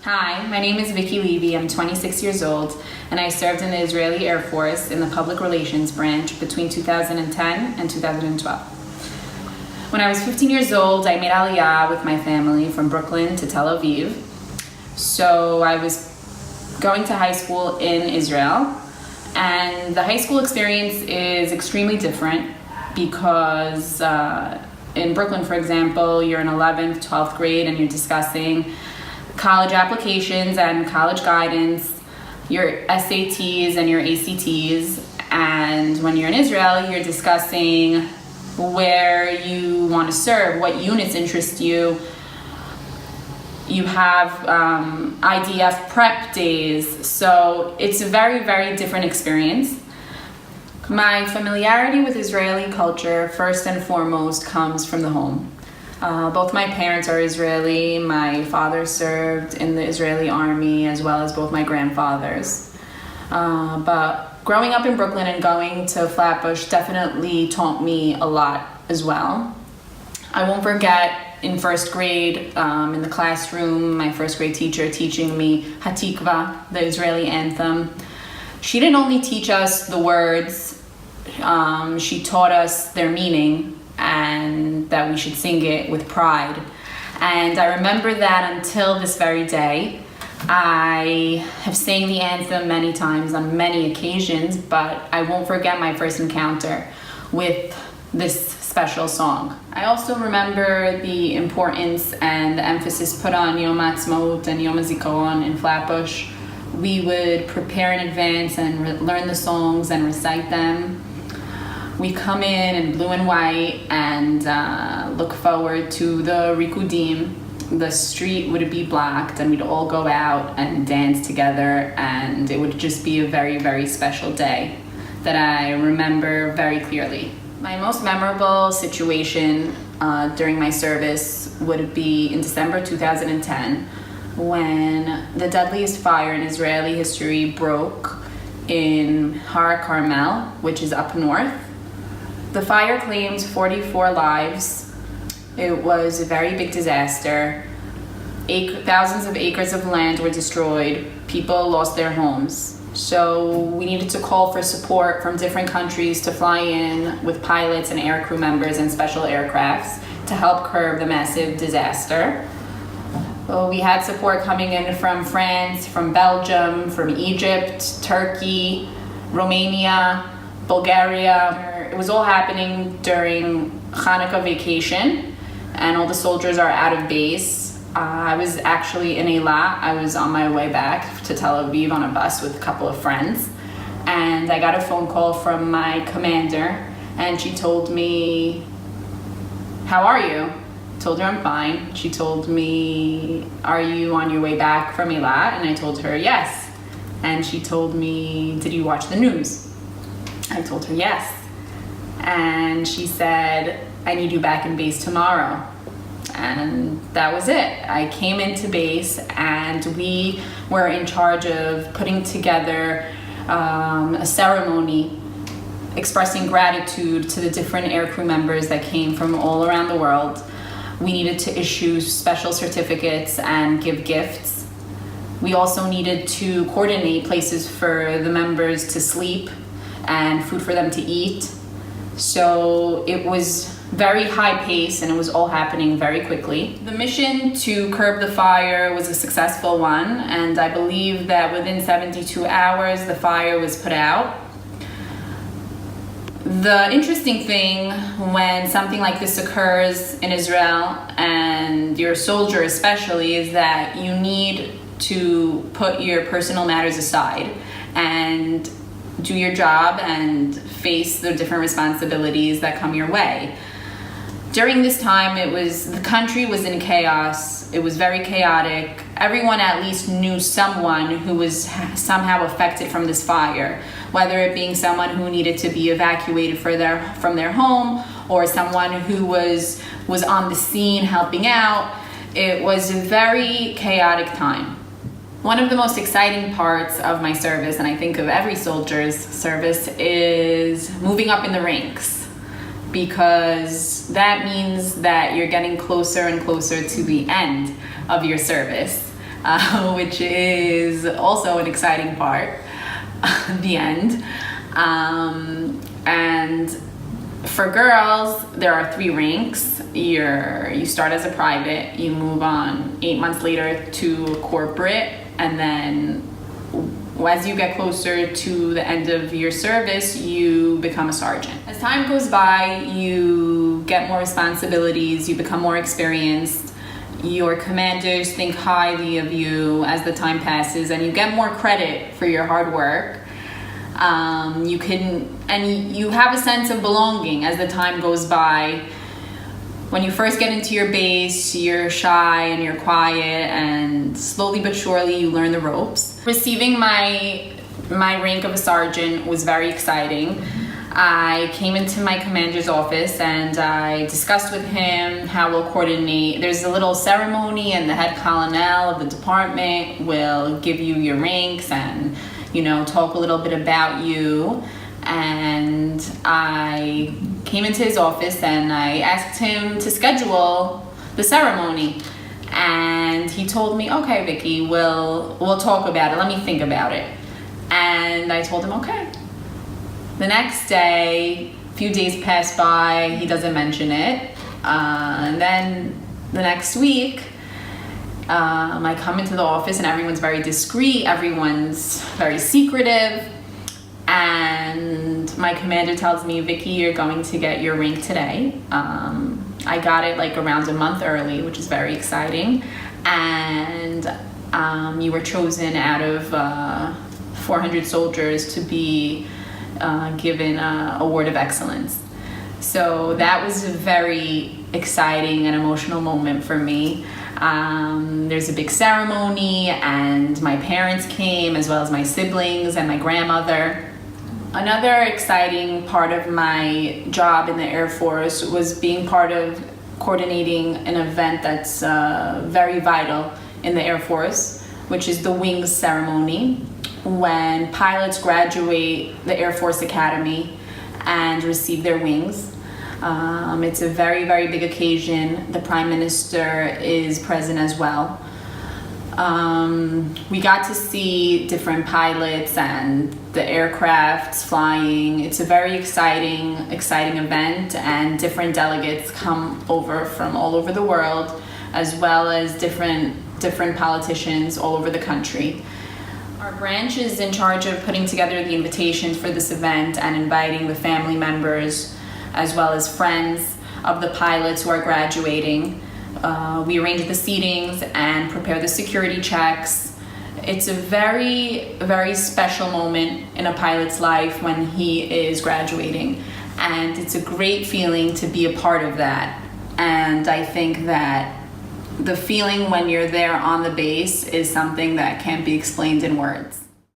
Hi, my name is Vicky Levy. I'm 26 years old, and I served in the Israeli Air Force in the Public Relations branch between 2010 and 2012. When I was 15 years old, I made Aliyah with my family from Brooklyn to Tel Aviv. So I was going to high school in Israel, and the high school experience is extremely different because in Brooklyn, for example, you're in 11th, 12th grade and you're discussing college applications and college guidance, your SATs and your ACTs. And when you're in Israel, you're discussing where you want to serve, what units interest you. You have IDF prep days. So it's a very, very different experience. My familiarity with Israeli culture, first and foremost, comes from the home. Both my parents are Israeli. My father served in the Israeli army, as well as both my grandfathers. But growing up in Brooklyn and going to Flatbush definitely taught me a lot as well. I won't forget in first grade, in the classroom, my first grade teacher teaching me Hatikva, the Israeli anthem. She didn't only teach us the words, she taught us their meaning and that we should sing it with pride. And I remember that until this very day. I have sang the anthem many times on many occasions, but I won't forget my first encounter with this special song. I also remember the importance and the emphasis put on Yom Ha'atzmaut and Yom HaZikaron in Flatbush. We would prepare in advance and learn the songs and recite them. We come in blue and white and look forward to the Rikudim. The street would be blocked and we'd all go out and dance together, and it would just be a very, very special day that I remember very clearly. My most memorable situation during my service would be in December 2010, when the deadliest fire in Israeli history broke in Har Carmel, which is up north. The fire claimed 44 lives. It was a very big disaster. Thousands of acres of land were destroyed. People lost their homes. So we needed to call for support from different countries to fly in with pilots and air crew members and special aircrafts to help curb the massive disaster. Well, we had support coming in from France, from Belgium, from Egypt, Turkey, Romania, Bulgaria. It was all happening during Hanukkah vacation, and all the soldiers are out of base. I was actually in Eilat. I was on my way back to Tel Aviv on a bus with a couple of friends, and I got a phone call from my commander, and she told me, "How are you?" I told her I'm fine. She told me, "Are you on your way back from Eilat?" And I told her yes. And she told me, "Did you watch the news?" I told her yes. And she said, "I need you back in base tomorrow." And that was it. I came into base and we were in charge of putting together a ceremony expressing gratitude to the different aircrew members that came from all around the world. We needed to issue special certificates and give gifts. We also needed to coordinate places for the members to sleep and food for them to eat. So it was very high pace and it was all happening very quickly. The mission to curb the fire was a successful one, and I believe that within 72 hours the fire was put out. The interesting thing when something like this occurs in Israel, and you're a soldier especially, is that you need to put your personal matters aside and do your job and face the different responsibilities that come your way. During this time, the country was in chaos. It was very chaotic. Everyone at least knew someone who was somehow affected from this fire, whether it being someone who needed to be evacuated from their home, or someone who was on the scene helping out. It was a very chaotic time. One of the most exciting parts of my service, and I think of every soldier's service, is moving up in the ranks, because that means that you're getting closer and closer to the end of your service. which is also an exciting part, the end. And for girls, there are 3 ranks. You start as a private, you move on 8 months later to corporate, and then as you get closer to the end of your service, you become a sergeant. As time goes by, you get more responsibilities, you become more experienced, your commanders think highly of you as the time passes, and you get more credit for your hard work. You have a sense of belonging as the time goes by. When you first get into your base, you're shy and you're quiet, and slowly but surely you learn the ropes. Receiving my rank of a sergeant was very exciting. I came into my commander's office and I discussed with him how we'll coordinate. There's a little ceremony, and the head colonel of the department will give you your ranks and, talk a little bit about you. And I came into his office and I asked him to schedule the ceremony, and he told me, okay, Vicky, we'll talk about it, let me think about it. And I told him, okay. The next day, a few days pass by, he doesn't mention it, and then the next week I come into the office and everyone's very discreet, everyone's very secretive. And my commander tells me, Vicky, you're going to get your rank today. I got it around a month early, which is very exciting. And you were chosen out of 400 soldiers to be given an award of excellence. So that was a very exciting and emotional moment for me. There's a big ceremony, and my parents came, as well as my siblings and my grandmother. Another exciting part of my job in the Air Force was being part of coordinating an event that's very vital in the Air Force, which is the wings ceremony, when pilots graduate the Air Force Academy and receive their wings. It's a very, very big occasion. The Prime Minister is present as well. We got to see different pilots and the aircrafts flying. It's a very exciting event, and different delegates come over from all over the world, as well as different politicians all over the country. Our branch is in charge of putting together the invitations for this event and inviting the family members as well as friends of the pilots who are graduating. We arrange the seatings and prepare the security checks. It's a very, very special moment in a pilot's life when he is graduating, and it's a great feeling to be a part of that. And I think that the feeling when you're there on the base is something that can't be explained in words.